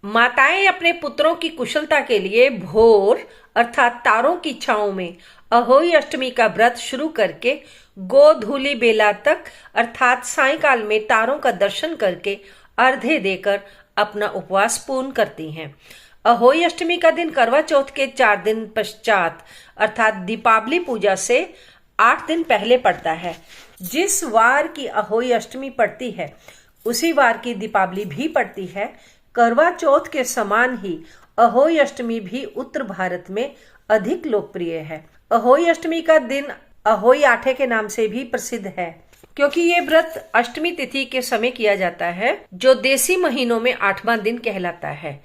माताएं अपने पुत्रों की कुशलता के लिए भोर अर्थात तारों की छांव में अहोई अष्टमी का व्रत शुरू करके गोधूली बेला तक अर्थात सायंकाल में तारों का दर्शन करके अर्घ्य देकर अपना उपवास पूर्ण करती हैं। अहोई अष्टमी का दिन करवा चौथ के 4 दिन पश्चात अर्थात दीपावली पूजा से 8 दिन पहले पड़ता है। जिस वार की अहोई अष्टमी पड़ती है उसी वार की दीपावली भी पड़ती है। करवा चौथ के समान ही अहोई अष्टमी भी उत्तर भारत में अधिक लोकप्रिय है। अहोई अष्टमी का दिन अहोई आठे के नाम से भी प्रसिद्ध है, क्योंकि ये व्रत अष्टमी तिथि के समय किया जाता है, जो देसी महीनों में 8वां दिन कहलाता है।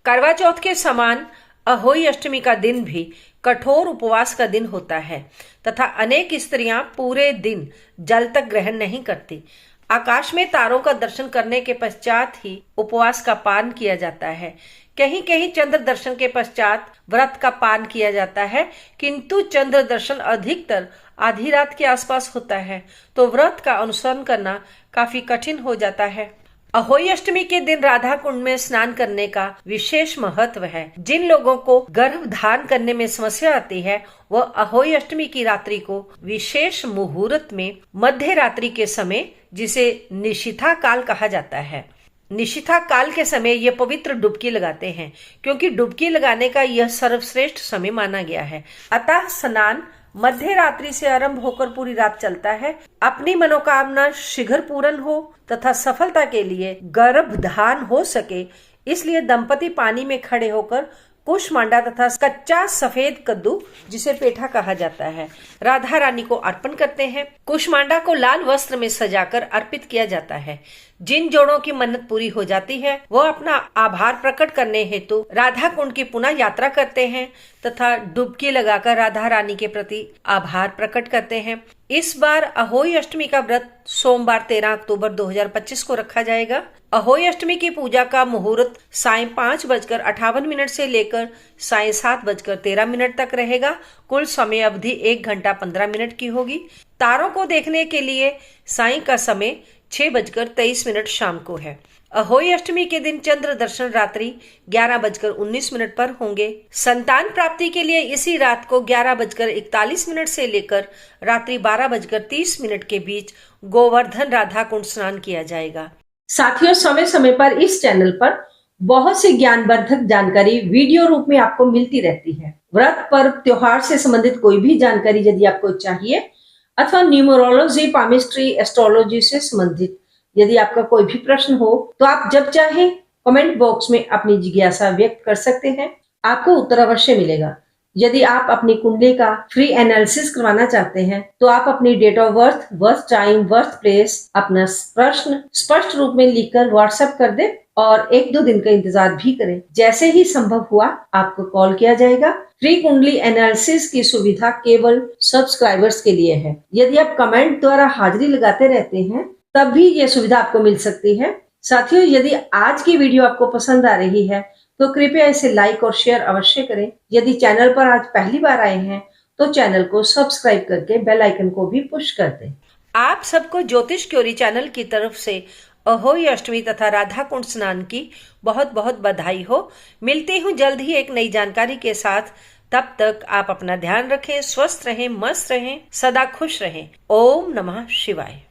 करवा चौथ के समान अहोई अष्टमी का दिन भी कठोर उपवास का दिन होता है तथा अनेक स्त्रियां पूरे दिन जल तक ग्रहण नहीं करती। आकाश में तारों का दर्शन करने के पश्चात ही उपवास का पान किया जाता है। कहीं कहीं चंद्र दर्शन के पश्चात व्रत का पान किया जाता है, किंतु चंद्र दर्शन अधिकतर आधी रात के आसपास होता है, तो व्रत का अनुसरण करना काफी कठिन हो जाता है। अहोई अष्टमी के दिन राधा कुंड में स्नान करने का विशेष महत्व है। जिन लोगों को गर्भ धारण करने में समस्या आती है, वह अहोई अष्टमी की रात्रि को विशेष मुहूर्त में मध्य रात्रि के समय, जिसे निशिथा काल कहा जाता है, निशिथा काल के समय ये पवित्र डुबकी लगाते हैं, क्योंकि डुबकी लगाने का यह सर्वश्रेष्ठ समय माना गया है। अतः स्नान मध्य रात्रि से आरंभ होकर पूरी रात चलता है। अपनी मनोकामना शीघ्र पूर्ण हो तथा सफलता के लिए गर्भधान हो सके, इसलिए दंपति पानी में खड़े होकर कुष्मांडा तथा कच्चा सफेद कद्दू, जिसे पेठा कहा जाता है, राधा रानी को अर्पण करते हैं। कुष्मांडा को लाल वस्त्र में सजाकर अर्पित किया जाता है। जिन जोड़ों की मन्नत पूरी हो जाती है, वह अपना आभार प्रकट करने हेतु राधा कुंड की पुनः यात्रा करते हैं तथा डुबकी लगाकर राधा रानी के प्रति आभार प्रकट करते हैं। इस बार अहोई अष्टमी का व्रत सोमवार 13 अक्टूबर 2025 को रखा जाएगा। अहोई अष्टमी की पूजा का मुहूर्त साय 5:58 से लेकर साय 7:13 तक रहेगा। कुल समय अवधि 1 घंटा 15 मिनट की होगी। तारों को देखने के लिए साय का समय 6:23 शाम को है। अहोई अष्टमी के दिन चंद्र दर्शन रात्रि 11:19 पर होंगे। संतान प्राप्ति के लिए इसी रात को 11:41 से लेकर रात्रि 12:30 के बीच गोवर्धन राधा कुंड स्नान किया जाएगा। साथियों, समय समय पर इस चैनल पर बहुत सी ज्ञानवर्धक जानकारी वीडियो रूप में आपको मिलती रहती है। व्रत, पर्व, त्योहार से संबंधित कोई भी जानकारी यदि आपको चाहिए अथवा न्यूमरोलॉजी, पामिस्ट्री, एस्ट्रोलॉजी से संबंधित यदि आपका कोई भी प्रश्न हो, तो आप जब चाहे कमेंट बॉक्स में अपनी जिज्ञासा व्यक्त कर सकते हैं। आपको उत्तर अवश्य मिलेगा। यदि आप अपनी कुंडली का फ्री एनालिसिस करवाना चाहते हैं, तो आप अपनी date of birth, birth time, birth place, अपना प्रश्न स्पष्ट रूप में लिखकर व्हाट्सएप कर दे और 1-2 दिन का इंतजार भी करें। जैसे ही संभव हुआ आपको कॉल किया जाएगा। फ्री कुंडली एनालिसिस की सुविधा केवल सब्सक्राइबर्स के लिए है। यदि आप कमेंट द्वारा हाजिरी लगाते रहते हैं, तब भी ये सुविधा आपको मिल सकती है। साथियों, यदि आज की वीडियो आपको पसंद आ रही है, तो कृपया इसे लाइक और शेयर अवश्य करें। यदि चैनल पर आज पहली बार आए हैं, तो चैनल को सब्सक्राइब करके बेल आइकन को भी पुश कर दें। आप सबको ज्योतिष क्योरी चैनल की तरफ से अहोई अष्टमी तथा राधा कुंड स्नान की बहुत बहुत बधाई हो। मिलती हूँ जल्द ही एक नई जानकारी के साथ। तब तक आप अपना ध्यान रखें, स्वस्थ रहें, मस्त रहें, सदा खुश रहें। ओम नमः शिवाय।